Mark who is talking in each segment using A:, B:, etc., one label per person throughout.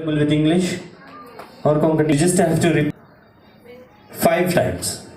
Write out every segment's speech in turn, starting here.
A: with English or Konkani, you just have to repeat 5 times.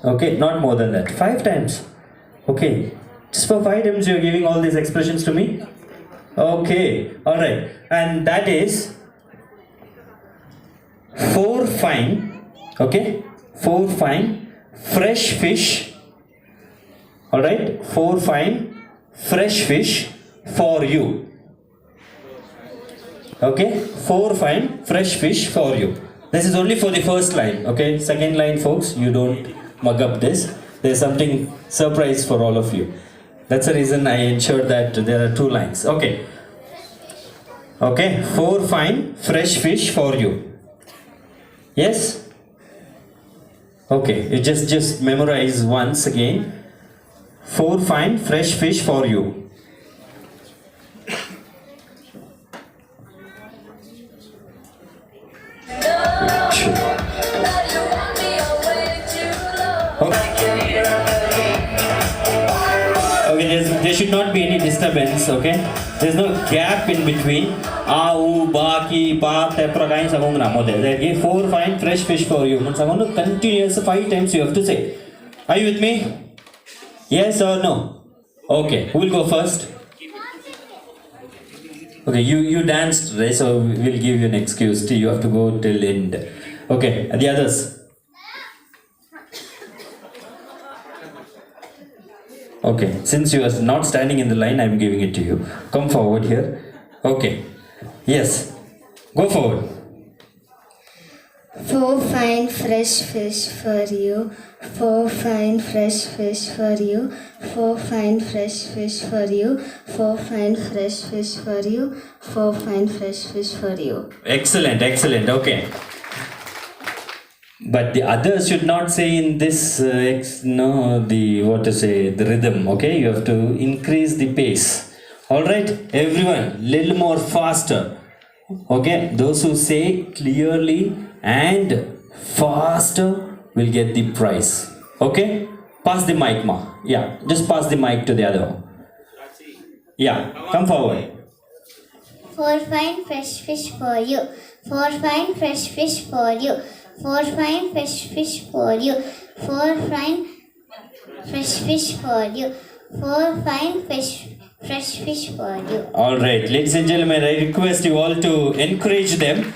A: Okay, not more than that. 5 times. Okay, just for 5 times you are giving all these expressions to me. Okay, all right, and that is 4 fine. Okay, 4 fine fresh fish. All right, 4 fine fresh fish for you. Okay, 4 fine fresh fish for you. This is only for the first line. Okay, second line, folks, you don't mug up this. There's something surprise for all of you. That's the reason I ensured that there are 2 lines. Okay. Okay, 4 fine fresh fish for you. Yes? Okay, you just memorize once again. 4 fine fresh fish for you. Okay, there should not be any disturbance, okay? There's no gap in between. Au, baki, pa, tepra, kind of thing. They give 4 fine fresh fish for you. I'm going to continuous 5 times you have to say. Are you with me? Yes or no? Okay, who will go first? Okay, you danced, right? So we'll give you an excuse. You have to go till end. Okay, and the others? Okay, since you are not standing in the line, I'm giving it to you. Come forward here. Okay. Yes. Go forward.
B: 4 fine fresh fish for you. 4 fine fresh fish for you. 4 fine fresh fish for you. 4 fine fresh fish for you. 4 fine fresh fish for you.
A: Excellent, excellent. Okay. But the others should not say in this, the rhythm, okay? You have to increase the pace. Alright, everyone, little more faster. Okay, those who say clearly and faster will get the prize. Okay, pass the mic, ma. Yeah, just pass the mic to the other one. Yeah, come forward.
B: 4 fine fresh fish for you. 4 fine fresh fish for you. 4 fine fresh fish for you. 4 fine fresh fish for you. 4 fine fresh fish for you.
A: All right, ladies and gentlemen, I request you all to encourage them.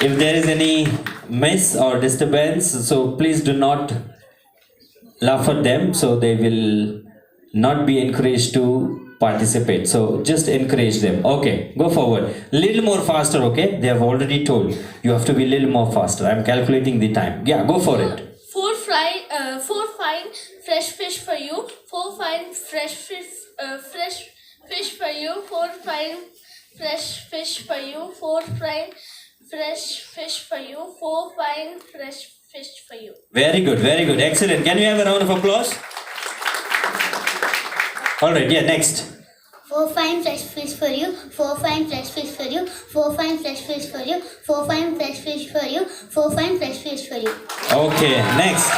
A: If there is any mess or disturbance, so please do not laugh at them, so they will not be encouraged to participate. So just encourage them. Okay, go forward. Little more faster, okay? They have already told. You have to be a little more faster. I'm calculating the time. Yeah, go for it.
C: 4 fine fresh fish for you. 4 fine fresh fish for you. 4 fine fresh fish for you. 4 fine fresh fish for you. 4 fine fresh fish for you.
A: Very good, very good. Excellent. Can we have a round of applause? All right, yeah, next.
B: 4 fine fresh fish for you. 4 fine fresh fish for you. 4 fine fresh fish for you. 4 fine fresh fish for you. 4 fine fresh fish for you.
A: Okay, next.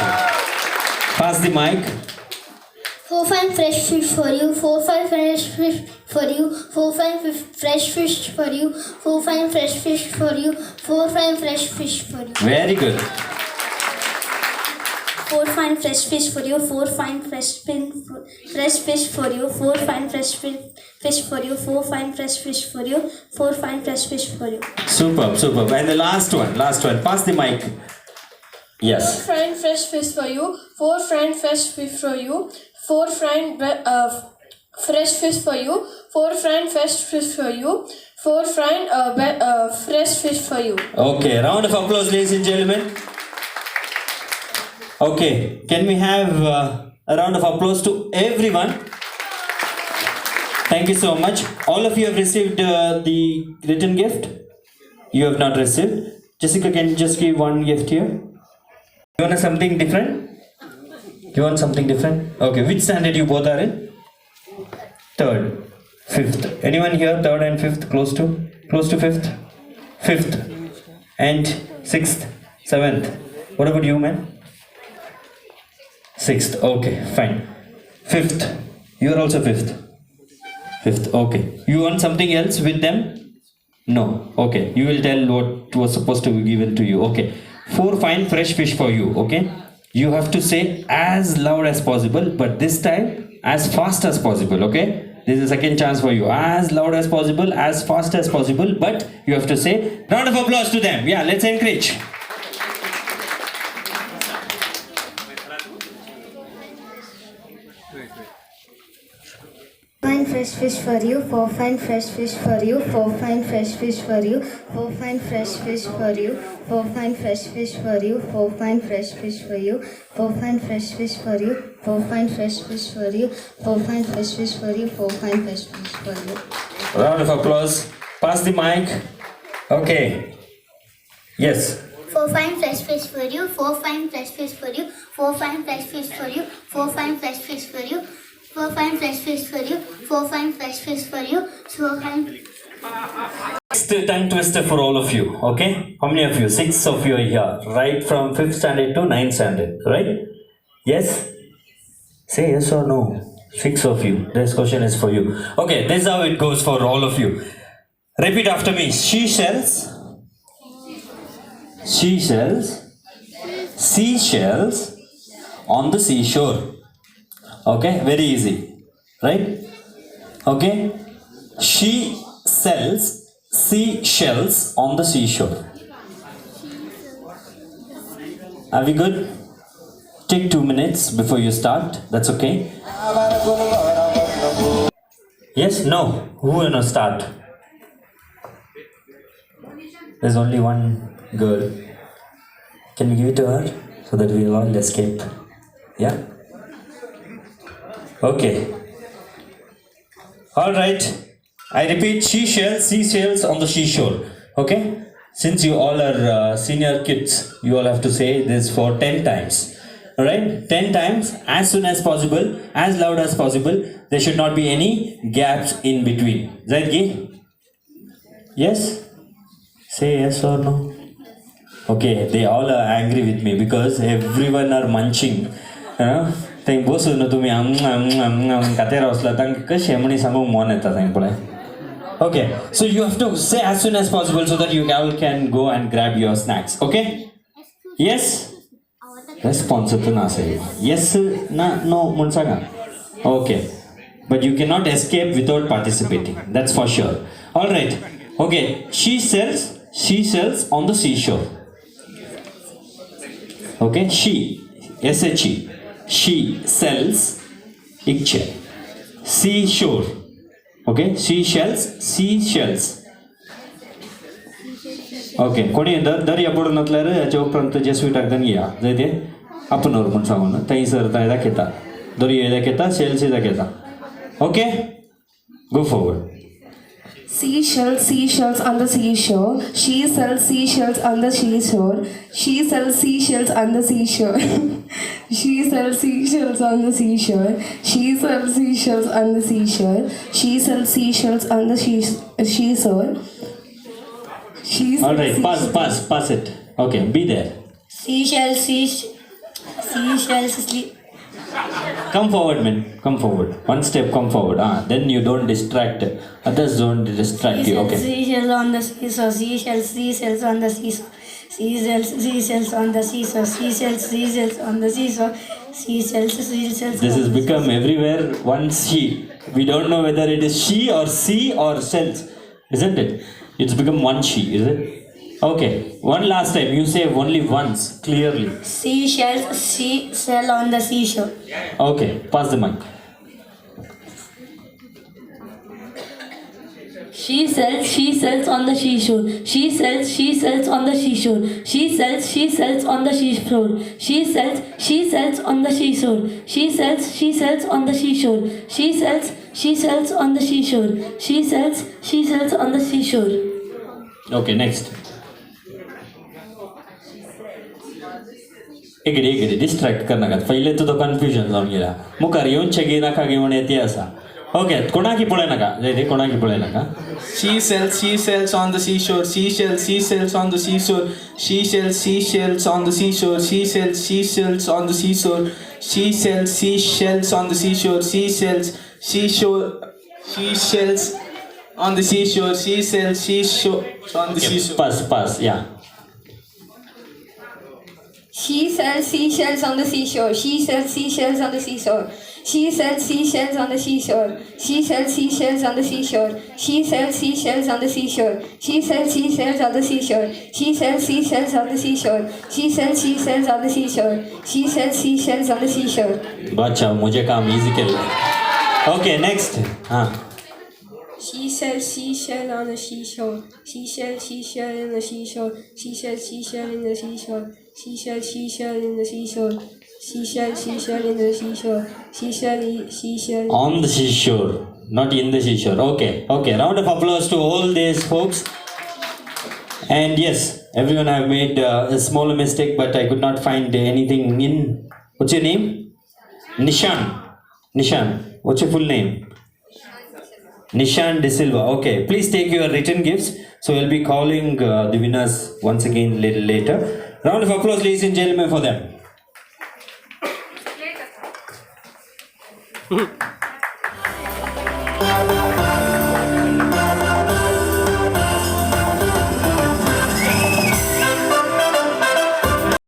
A: Pass the mic.
B: 4 fine fresh fish for you. 4 fine fresh fish for you. 4 fine fresh fish for you. 4 fine fresh fish for you. 4 fine fresh fish for you.
A: Very good.
B: 4 fine fresh fish for you. 4 fine fresh fish for you. 4 fine fresh fish for you. 4 fine fresh fish for you. 4 fine fresh fish for you.
A: Superb, superb. And the last one. Pass the mic. Yes.
C: 4 fine fresh fish for you. 4 fine fresh fish for you. 4 fine fresh fish for you. 4 fine fresh fish for you. 4 fine fresh fish for you.
A: Okay, round of applause, ladies and gentlemen. Okay, can we have a round of applause to everyone? Thank you so much. All of you have received the written gift? You have not received? Jessica, can you just give one gift here? You want something different? You want something different? Okay, which standard you both are in? 3rd, 5th. Anyone here 3rd and 5th close to 5th? 5th and 6th, 7th. What about you, man? 6th, okay, fine. 5th, you are also 5th. 5th, okay. You want something else with them? No. Okay. You will tell what was supposed to be given to you. Okay. 4 fine fresh fish for you. Okay. You have to say as loud as possible, but this time as fast as possible. Okay. This is a second chance for you. As loud as possible, as fast as possible, but you have to say, round of applause to them. Yeah, let's encourage.
B: Fine fresh fish for you, 4 fine fresh fish for you, 4 fine fresh fish for you, 4 fine fresh fish for you, 4 fine fresh fish for you, 4 fine fresh fish for you, 4 fine fresh fish for you, 4 fine fresh fish for you, 4 fine fresh fish for you, 4 fine fresh fish for you.
A: Round of applause. Pass the mic. Okay. Yes.
B: 4 fine fresh fish for you, 4 fine fresh fish for you, 4 fine fresh fish for you, 4 fine fresh fish for you, 4 fine fresh fish for you, 4 fine fresh fish for you, 4 fine.
A: Next tongue twister for all of you. Okay. How many of you? 6 of you are here. Right from 5th standard to 9th standard. Right? Yes? Say yes or no. 6 of you. This question is for you. Okay. This is how it goes for all of you. Repeat after me. Seashells. Seashells. Seashells on the seashore. Okay, very easy, right? Okay, she sells seashells on the seashore. Are we good? Take 2 minutes before you start. That's okay. Yes, no. Who wanna start? There's only one girl. Can we give it to her so that we'll all escape? Yeah. Okay. All right. I repeat, seashells on the seashore. Okay. Since you all are senior kids, you all have to say this for 10 times. All right. 10 times, as soon as possible, as loud as possible. There should not be any gaps in between. Zaidgi? Yes? Say yes or no. Okay. They all are angry with me because everyone are munching. Thank boss no to me katera osla tang kashemani sangu mon eta thank pole. Okay, so you have to say as soon as possible so that you all can go and grab your snacks. Okay? Yes? Response to na say. Yes na no munsaga. Okay. But you cannot escape without participating. That's for sure. All right. Okay. She sells on the seashore. Okay? She. S-H-E. She sells ikche. Seashore. Okay? Seashells. Okay. Koni dar ya bodu natlare chok pranta jesuit agdan ya. Zaide apnor mun sagona. Tai sir ta eda keta. Dori eda keta shells eda keta. Okay? Go forward.
D: Seashells on the seashore. She sells seashells on the seashore. She sells seashells on the seashore. She sells seashells on the seashore. She sells seashells on the seashore. She sells seashells on the seashore.
A: All right, pass it. Okay, be there.
E: Seashells sleep.
A: Come forward, man. Come forward. One step, come forward. Then you don't distract. Others don't distract you. Okay.
E: Seashells on the seashore. Seashells on the seashore. Seashells on the seashore. Seashells on the seashore. Seashells.
A: This has become everywhere one she. We don't know whether it is she or sea or shells, isn't it? It's become one she, is it? Okay. One last time. You say only once, clearly.
E: Seashells on the seashore.
A: Okay. Pass the mic.
F: She sells on the seashore. She sells on the seashore. She sells on the seashore. She sells on the seashore. She sells on the seashore. She sells on the seashore. She sells on the seashore.
A: Okay, next. इकडे distract कर नाकात पहिले तो confusion जावन गेला मुखार येवन चेगी नाका घेवन येते आसा ओके कोणाकी पळय नाका जयदे कोणाकी पळय नाका
G: She sells on the seashore. Seashells on the seashore. Seashells on the seashore. Seashells on the seashore. Seashells on the seashore. Seashells on the seashore. She sells seashore on the seashore.
A: Pass, yeah.
D: She sells seashells on the seashore. She sells seashells on the seashore. She sells seashells on the seashore. She sells seashells on the seashore. She sells seashells on the seashore. She sells seashells on the seashore. She sells seashells on the seashore. She sells seashells on the seashore. She sells seashells on the seashore.
A: Bacha, मुझे काम easy कर लो. Okay, next. हाँ.
D: She sells seashell on the seashore. She sells seashell in the seashore. She sells seashell in the seashore. She sells seashell in the seashore. She sells seashell in the seashore. She sells seashell.
A: On the seashore, not in the seashore. Okay. Round of applause to all these folks. And yes, everyone have made a small mistake, but I could not find anything in. What's your name? Nishan. What's your full name? Nishan dsilva. Okay. Please take your written gifts. So we'll be calling the winners once again a little later. Round of applause, ladies and gentlemen, for them.